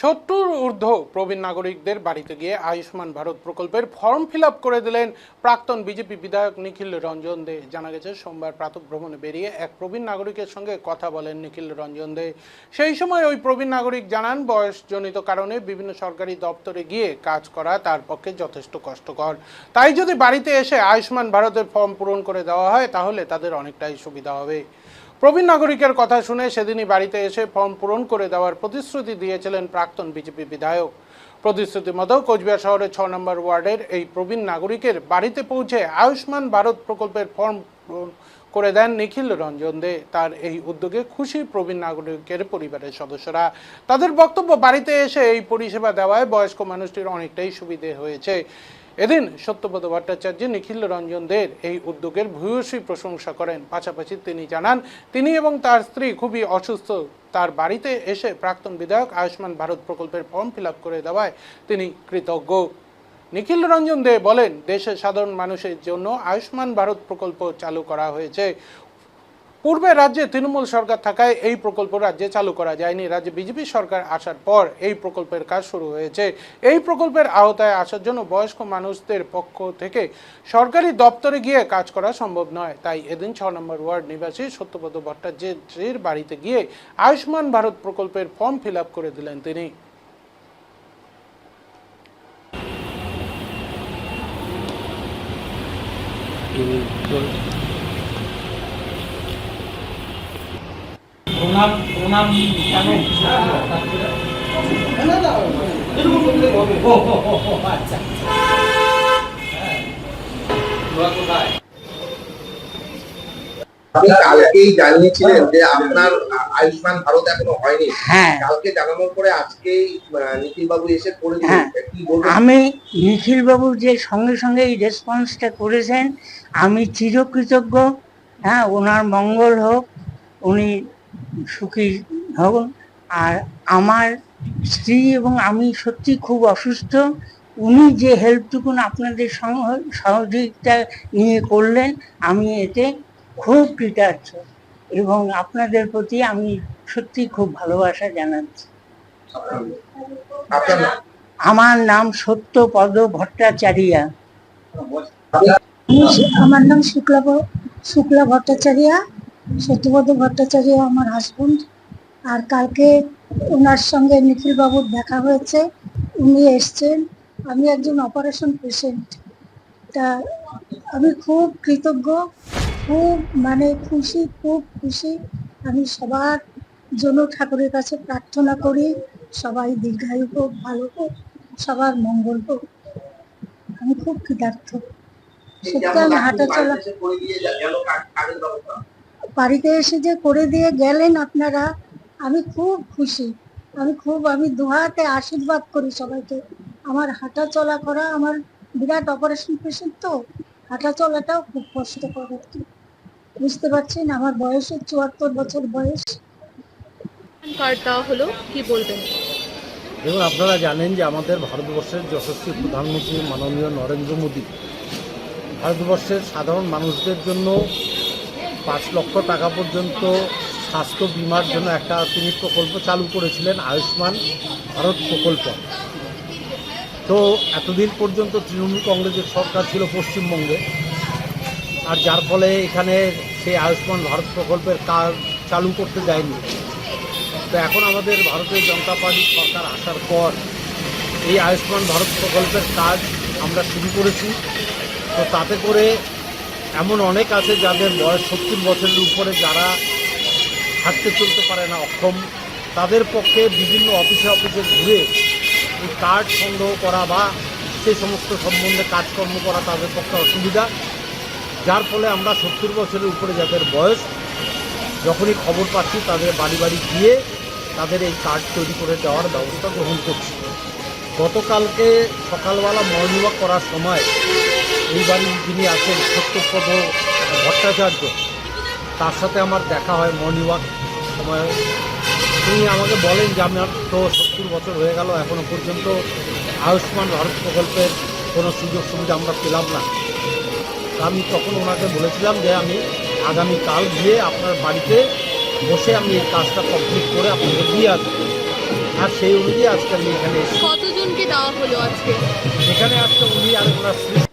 70 ঊর্ধ্ব প্রবীণ নাগরিকদের বাড়িতে গিয়ে আয়ুষ্মান ভারত প্রকল্পের ফর্ম ফিল আপ করে দিলেন প্রাক্তন বিজেপি বিধায়ক নিখিল রঞ্জন দে। জানা গেছে সোমবার প্রাতঃভ্রমণে বেরিয়ে এক প্রবীণ নাগরিকের সঙ্গে কথা বলেন নিখিল রঞ্জন দে। সেই সময় ওই প্রবীণ নাগরিক জানান, বয়সজনিত কারণে বিভিন্ন সরকারি দপ্তরে গিয়ে কাজ করা তার পক্ষে যথেষ্ট কষ্টকর। তাই যদি বাড়িতে এসে আয়ুষ্মান ভারতের ফর্ম পূরণ করে দেওয়া হয় তাহলে তাদের অনেকটাই সুবিধা হবে। প্রবীণ নাগরিকের কথা শুনে সেদিনই বাড়িতে এসে ফর্ম পূরণ করে দেওয়ার প্রতিশ্রুতি দিয়েছিলেন প্রাক্তন বিজেপি বিধায়ক। প্রতিশ্রুতি মতো কোচবিহার শহরের 6 নম্বর ওয়ার্ডের এই প্রবীণ নাগরিকের বাড়িতে পৌঁছে আয়ুষ্মান ভারত প্রকল্পের ফর্ম পূরণ করে দেন নিখিল রঞ্জন দে। তার এই উদ্যোগে খুশি প্রবীণ নাগরিকের পরিবারের সদস্যরা। তাদের বক্তব্য, বাড়িতে এসে এই পরিষেবা দেওয়ায় বয়স্ক মানুষটির অনেকটাই সুবিধে হয়েছে। এদিন সত্যব্রত ভট্টাচার্য নিখিল রঞ্জন দের এই উদ্যোগের ভূয়সী প্রশংসা করেন। পাশাপাশি তিনি জানান, তিনি এবং তার স্ত্রী খুবই অসুস্থ। তার বাড়িতে এসে প্রাক্তন বিধায়ক আয়ুষ্মান ভারত প্রকল্পের ফর্ম ফিল আপ করে দেওয়ায় তিনি কৃতজ্ঞ। নিখিল রঞ্জন দে বলেন, দেশের সাধারণ মানুষের জন্য আয়ুষ্মান ভারত প্রকল্প চালু করা হয়েছে। পূর্বে রাজ্যে তৃণমূল সরকার থাকায় এই প্রকল্প রাজ্যে চালু করা যায়নি। রাজ্যে বিজেপি সরকার আসার পর এই প্রকল্পের কাজ শুরু হয়েছে। এই প্রকল্পের আওতায় আসার জন্য বয়স্ক মানুষদের পক্ষ থেকে সরকারি দপ্তরে গিয়ে কাজ করা সম্ভব নয়। তাই এদিন 6 নম্বর ওয়ার্ড নিবাসী সত্যব্রত ভট্টাচার্যের বাড়িতে গিয়ে আয়ুষ্মান ভারত প্রকল্পের ফর্ম ফিল আপ করে দিলেন তিনি। আপনি কালকেই জানিয়েছিলেন যে আপনার আয়ুষ্মান ভারত এখনো হয়নি। হ্যাঁ, কালকে জানানোর পরে আজকেই নিখিল বাবু এসে করে দিলেন। কি বলবেন? আমি নিখিল বাবু যে সঙ্গে সঙ্গে এই রেসপন্সটা করেছেন, আমি চিরকৃতজ্ঞ। হ্যাঁ, ওনার মঙ্গল হোক, উনি সুখী হন। আর আমার স্ত্রী এবং আমি সত্যি খুব অসুস্থ। উনি যে হেল্পটুকুন আপনাদের সহযোগিতা নিয়ে করলেন, আমি এতে খুব কৃতার্থ এবং আপনাদের প্রতি আমি সত্যি খুব ভালোবাসা জানাচ্ছি। আমার নাম সত্যপদ ভট্টাচার্য। আমার নাম শুক্লা ভট্টাচার্য। সত্যপদ ভট্টাচার্য আমার হাজবেন্ড। আর কালকে ওনার সঙ্গে নিখিল বাবুর দেখা হয়েছে, উনি এসছেন। আমি একজন অপারেশন পেশেন্ট। তা আমি খুব কৃতজ্ঞ, খুব খুব খুশি। আমি সবার জন্য ঠাকুরের কাছে প্রার্থনা করি, সবাই দীর্ঘায়ু হোক, ভালো হোক, সবার মঙ্গল হোক। আমি খুব কৃতার্থ। সত্যি আমি হাঁটা চলা বাড়িতে এসে যে করে দিয়ে গেলেন আপনারা, আমি খুব খুশি। আমি দুহাতে আশীর্বাদ করি সবাইকে। আমার হাঁটা চলা করা, আমার বিরাট অপারেশন পেশেন্ট, তো হাঁটা চলাটাও খুব কষ্টকর। বুঝতে পারছেন, আমার বয়স 74 বছর বয়স। কার্ড দেওয়া হলো, কি বলবেন? দেখুন, আপনারা জানেন যে আমাদের ভারতবর্ষের যশস্বী প্রধানমন্ত্রী মাননীয় নরেন্দ্র মোদী ভারতবর্ষের সাধারণ মানুষদের জন্য 5 লক্ষ টাকা পর্যন্ত স্বাস্থ্য বিমার জন্য একটা তিনি প্রকল্প চালু করেছিলেন, আয়ুষ্মান ভারত প্রকল্প। তো এতদিন পর্যন্ত তৃণমূল কংগ্রেসের সরকার ছিল পশ্চিমবঙ্গে, আর যার ফলে এখানে সেই আয়ুষ্মান ভারত প্রকল্পের কাজ চালু করতে দেয়নি। তো এখন আমাদের ভারতীয় জনতা পার্টির সরকার আসার পর এই আয়ুষ্মান ভারত প্রকল্পের কাজ আমরা শুরু করেছি। তো তাতে করে এমন অনেক আছে যাদের বয়স 70 বছরের উপরে, যারা হাঁটতে চলতে পারে না, অক্ষম, তাদের পক্ষে বিভিন্ন অফিসে ঘুরে এই কার্ড সংগ্রহ করা বা সেই সমস্ত সম্বন্ধে কাজকর্ম করা তাদের পক্ষে অসুবিধা। যার ফলে আমরা 70 বছরের উপরে যাদের বয়স, যখনই খবর পাচ্ছি তাদের বাড়ি বাড়ি গিয়ে তাদের এই কার্ড তৈরি করে দেওয়ার ব্যবস্থা গ্রহণ করছি। গতকালকে সকালবেলা মর্নিং ওয়াক করার সময় এই বাড়ির যিনি আছেন সত্যপদ ভট্টাচার্য, তার সাথে আমার দেখা হয় মর্নিং ওয়াক সময়। তিনি আমাকে বলেন যে আমার তো 70 বছর হয়ে গেল, এখনও পর্যন্ত আয়ুষ্মান ভারত প্রকল্পের কোনো সুযোগ সুবিধা আমরা পেলাম না। আমি তখন ওনাকে বলেছিলাম যে আমি আগামীকাল গিয়ে আপনার বাড়িতে বসে আমি এই কাজটা কমপ্লিট করে আপনাকে দিয়ে আসবো। আর সেই অনুযায়ী আজকে আমি এখানে এসেছি। কতজনকে দেওয়া হলো আজকে? এখানে আজকে উনি আর ওনার স্ত্রী